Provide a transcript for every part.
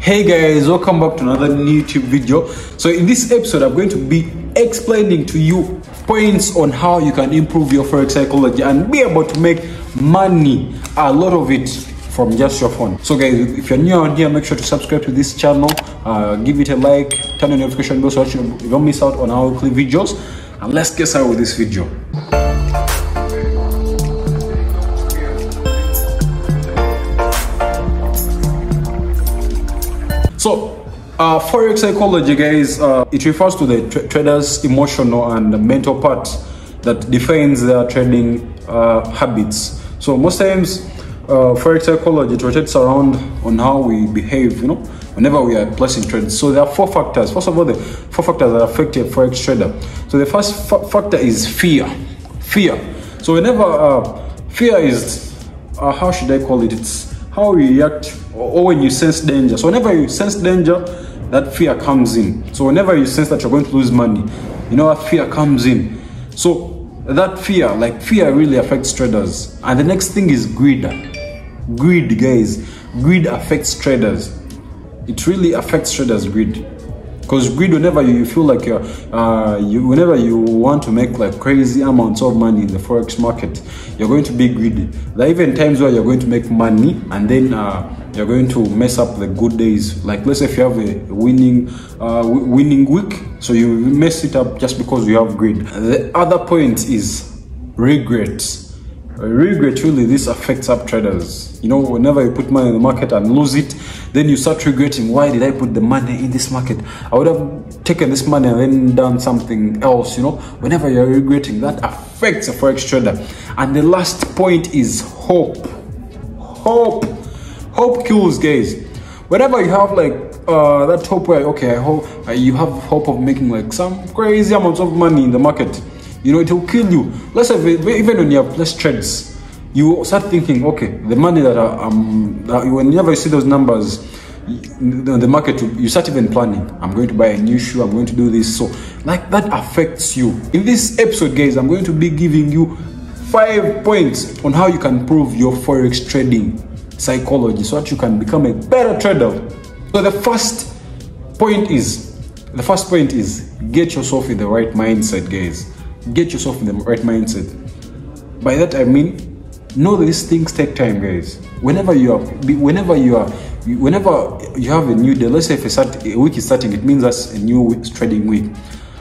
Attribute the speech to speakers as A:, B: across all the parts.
A: Hey guys, welcome back to another new YouTube video. So in this episode I'm going to be explaining to you points on how you can improve your forex psychology and be able to make money, a lot of it, from just your phone. So guys, if you're new around here, make sure to subscribe to this channel, give it a like, turn on the notification bell so that you don't miss out on our weekly videos, and let's get started with this video. So, forex psychology, guys, it refers to the trader's emotional and mental part that defines their trading habits. So most times, forex psychology it rotates around on how we behave, whenever we are placing trades. So there are four factors. First of all, the four factors that affect a forex trader. So the first factor is fear. So whenever fear is, how should I call it? It's how we react or when you sense danger. So whenever you sense danger, that fear comes in. So whenever you sense that you're going to lose money, that fear comes in. So that fear really affects traders. And the next thing is greed. Greed, guys. Greed affects traders. It really affects traders, greed. Because greed, whenever you feel like whenever you want to make like crazy amounts of money in the forex market, you're going to be greedy. There are even times where you're going to make money and then you're going to mess up the good days. Like let's say if you have a winning week, so you mess it up just because you have greed. The other point is regret. Regret, really, this affects up traders. Whenever you put money in the market and lose it, then you start regretting, why did I put the money in this market? I would have taken this money and then done something else. Whenever you're regretting, that affects a forex trader. And the last point is hope. Hope kills, guys. Whenever you have like that hope where, okay, I hope you have hope of making like some crazy amounts of money in the market, it will kill you. Let's say even when you have less trades, you start thinking, okay, the money that whenever you see those numbers in the market, you start even planning. I'm going to buy a new shoe, I'm going to do this. So like that affects you. In this episode, guys, I'm going to be giving you 5 points on how you can improve your forex trading psychology so that you can become a better trader. So the first point is get yourself in the right mindset, guys. Get yourself in the right mindset. By that I mean, know that these things take time, guys. Whenever you have a new day, let's say if a week is starting, it means that's a new trading week.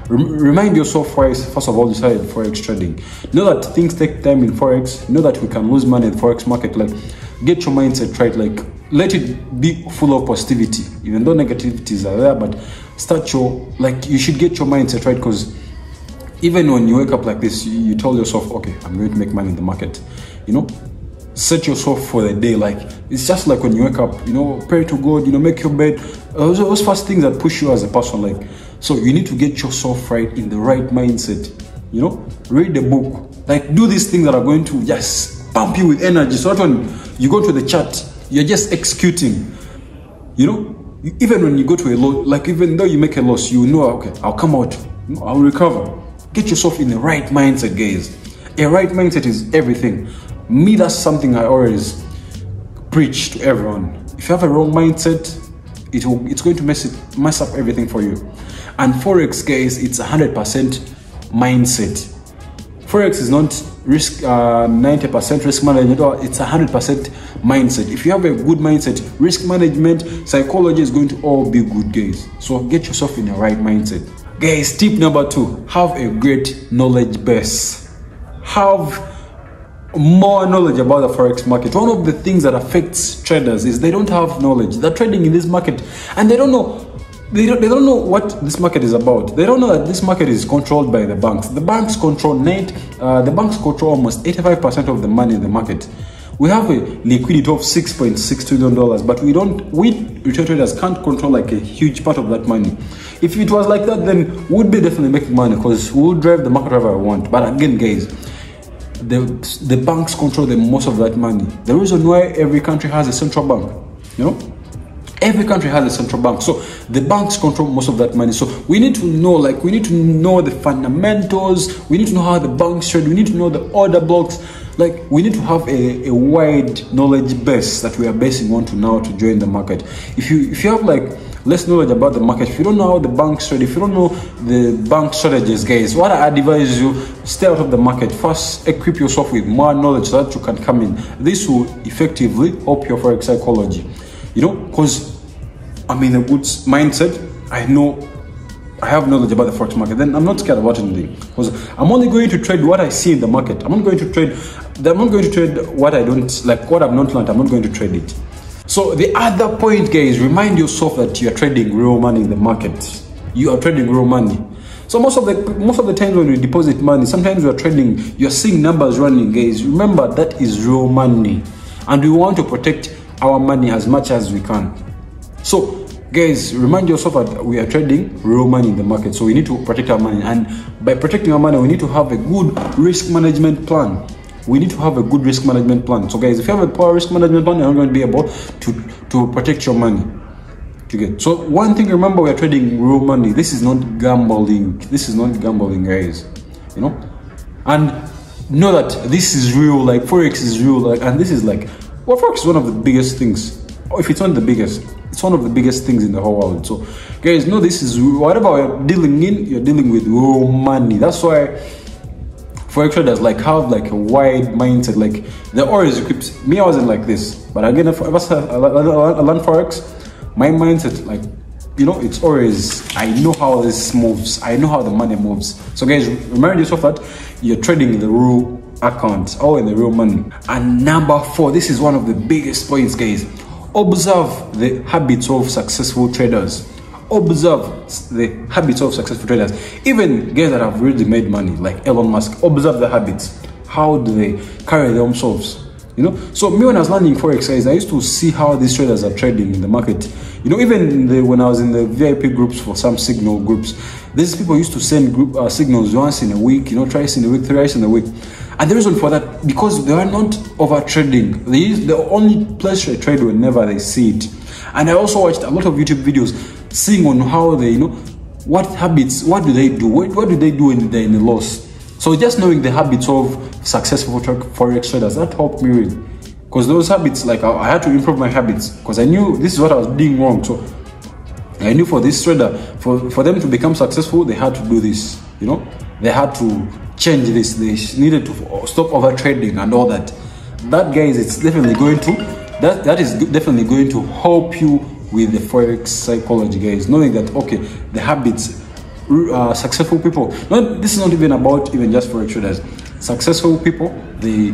A: Remind yourself first of all, you started forex trading. Know that things take time in forex. Know that we can lose money in the forex market. Like, get your mindset right. Like, let it be full of positivity, even though negativities are there. But you should get your mindset right, because even when you wake up like this, you tell yourself, okay, I'm going to make money in the market. Set yourself for the day. Like, it's just like when you wake up, pray to God, make your bed. Those first things that push you as a person. Like, so you need to get yourself right in the right mindset. Read the book. Like, do these things that are going to just pump you with energy. So that when you go to the chat, you're just executing. Even when you go to a loss, like even though you make a loss, okay, I'll come out, I'll recover. Get yourself in the right mindset, guys. A right mindset is everything. Me, that's something I always preach to everyone. If you have a wrong mindset, it's going to mess up everything for you. And forex, guys, it's 100% mindset. Forex is not risk 90% risk management, or it's 100% mindset. If you have a good mindset, risk management, psychology is going to all be good, guys. So get yourself in the right mindset. Guys, tip number 2, have a great knowledge base. Have more knowledge about the forex market. One of the things that affects traders is they don't have knowledge. They're trading in this market and they don't know what this market is about. They don't know that this market is controlled by the banks. The banks control almost 85% of the money in the market. We have a liquidity of $6.6 trillion, but we retail traders can't control like a huge part of that money. If it was like that, then we'd be definitely making money, because we'll drive the market wherever we want. But again, guys, the banks control most of that money. The reason why every country has a central bank, every country has a central bank. So the banks control most of that money. So we need to know, the fundamentals. We need to know how the banks trade. We need to know the order blocks. Like, we need to have a wide knowledge base that we are basing on to now to join the market. If you have like less knowledge about the market, if you don't know how the banks trade, if you don't know the bank strategies, guys, what I advise you, stay out of the market. First, equip yourself with more knowledge so that you can come in. This will effectively help your forex psychology, you know, because I'm in a good mindset. I know I have knowledge about the forex market, then I'm not scared about anything, because I'm only going to trade what I see in the market. I'm not going to trade what I don't like, what I've not learned. I'm not going to trade it. So the other point, guys, remind yourself that you are trading real money in the market. You are trading real money. So most of the times when we deposit money, sometimes we are trading, you're seeing numbers running, guys. Remember, that is real money, and we want to protect our money as much as we can. So guys, remind yourself that we are trading real money in the market, so we need to protect our money. And by protecting our money, we need to have a good risk management plan. We need to have a good risk management plan. So guys, if you have a poor risk management plan, you're not going to be able to protect your money. Okay. So one thing, remember, we are trading real money. This is not gambling. This is not gambling, guys. You know, and know that this is real. Like, forex is real. Like, and this is like, well, forex is one of the biggest things. Or if it's not the biggest, it's one of the biggest things in the whole world. So guys, know this is whatever you're dealing in, you're dealing with real money. That's why forex traders like have like a wide mindset. Like, they're always equipped. Me, I wasn't like this, but again, if I learned forex, my mindset, like, you know, it's always, I know how this moves, I know how the money moves. So guys, remind yourself that you're trading in the real account or in the real money. And number 4, this is one of the biggest points, guys. Observe the habits of successful traders. Observe the habits of successful traders. Even guys that have really made money, like Elon Musk, observe the habits. How do they carry themselves? You know, so me, when I was learning forex, guys, I used to see how these traders are trading in the market. You know, even when I was in the VIP groups for some signal groups, these people used to send group signals once in a week, you know, twice in a week, thrice in a week. And the reason for that, because they are not over trading. The only place they trade whenever they see it. And I also watched a lot of YouTube videos seeing on how they, you know, what habits, what do they do? What do they do when they're in a loss? So just knowing the habits of successful forex traders, that helped me really. Because those habits, like, I had to improve my habits, because I knew this is what I was doing wrong. So I knew for this trader, for them to become successful, they had to do this, you know. They had to change this. They needed to stop over trading and all that. That, guys, it's definitely going to, that is definitely going to help you with the forex psychology, guys. Knowing that, okay, the habits, successful people, this is not even about even just forex traders. Successful people, the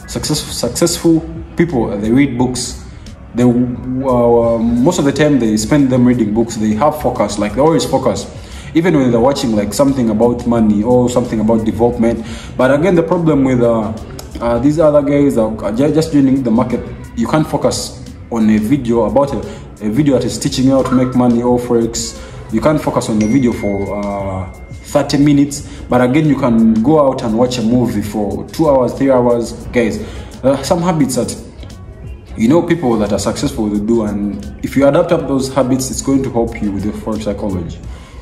A: successful people, they read books. They most of the time they spend them reading books. They have focus, like, they always focus, even when they're watching like something about money or something about development. But again, the problem with these other guys that are just joining the market, you can't focus on a video about a video that is teaching you how to make money or forex. You can't focus on the video for 30 minutes, but again, you can go out and watch a movie for 2 hours, 3 hours. Guys, some habits that, you know, people that are successful, they do, and if you adapt up those habits, it's going to help you with your forex psychology.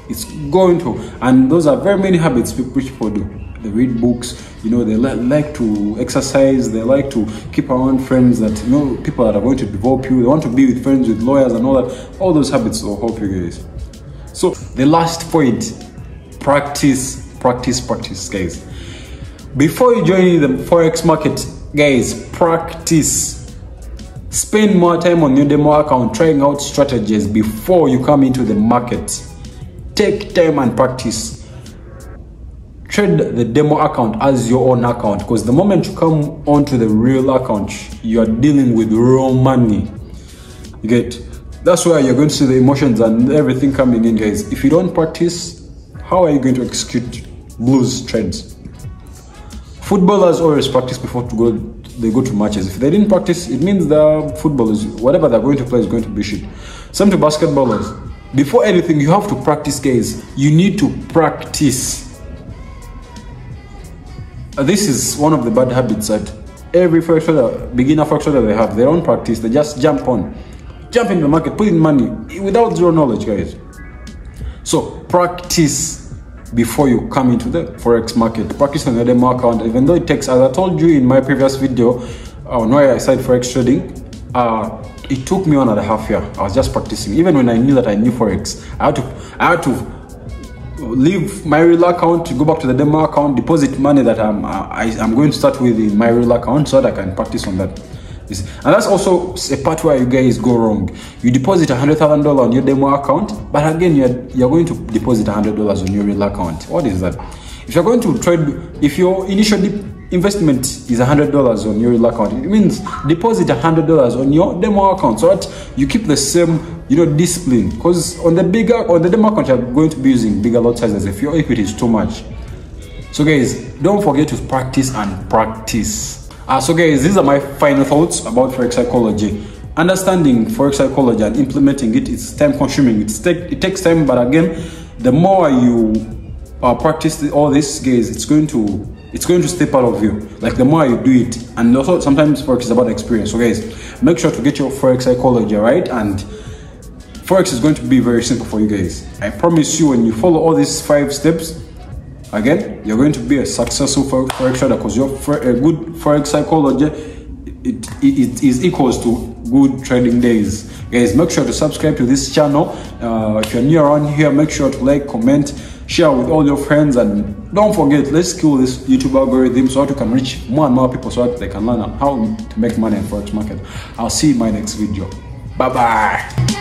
A: It's going to, and those are very many habits which people do. They read books, you know, they like to exercise, they like to keep around friends that, you know, people that are going to develop you. They want to be with friends with lawyers and all that. All those habits will help you, guys. So the last point, practice, guys. Before you join the forex market, guys, practice. Spend more time on your demo account trying out strategies before you come into the market. Take time and practice. Trade the demo account as your own account, because the moment you come onto the real account, you are dealing with real money. You get? That's where you're going to see the emotions and everything coming in, guys. If you don't practice, how are you going to execute blues trades? Footballers always practice before they go to matches. If they didn't practice, it means the footballers, whatever they're going to play is going to be shit. Same to basketballers. Before anything, you have to practice, guys. You need to practice. This is one of the bad habits that every forex trader, beginner forex trader, they have. They don't practice. They just jump into the market, put in money without zero knowledge, guys. So practice. before you come into the forex market. Practice on your demo account, even though it takes, as I told you in my previous video on why I started forex trading, it took me 1.5 years. I was just practicing. Even when I knew that I knew forex, I had to leave my real account to go back to the demo account, deposit money that I'm going to start with in my real account so that I can practice on that. And that's also a part where you guys go wrong. You deposit $100,000 on your demo account, but again you're going to deposit $100 on your real account. What is that? If you're going to trade, if your initial investment is $100 on your real account, it means deposit $100 on your demo account so that you keep the same, discipline. Because on the demo account, you're going to be using bigger lot sizes if your equity is too much. So guys, don't forget to practice and practice. So guys, these are my final thoughts about forex psychology. Understanding forex psychology and implementing it is time consuming. It takes time, but again, the more you practice all this, guys, it's going to step out of you. Like the more you do it, and also sometimes forex is about experience. So guys, make sure to get your forex psychology right, and forex is going to be very simple for you guys. I promise you, when you follow all these 5 steps, again, you're going to be a successful forex trader, because a good forex psychology it is equals to good trading days. Guys, make sure to subscribe to this channel. If you're new around here, make sure to like, comment, share with all your friends, and don't forget, let's kill this YouTube algorithm so that we can reach more and more people so that they can learn how to make money in forex market. I'll see you in my next video. Bye bye.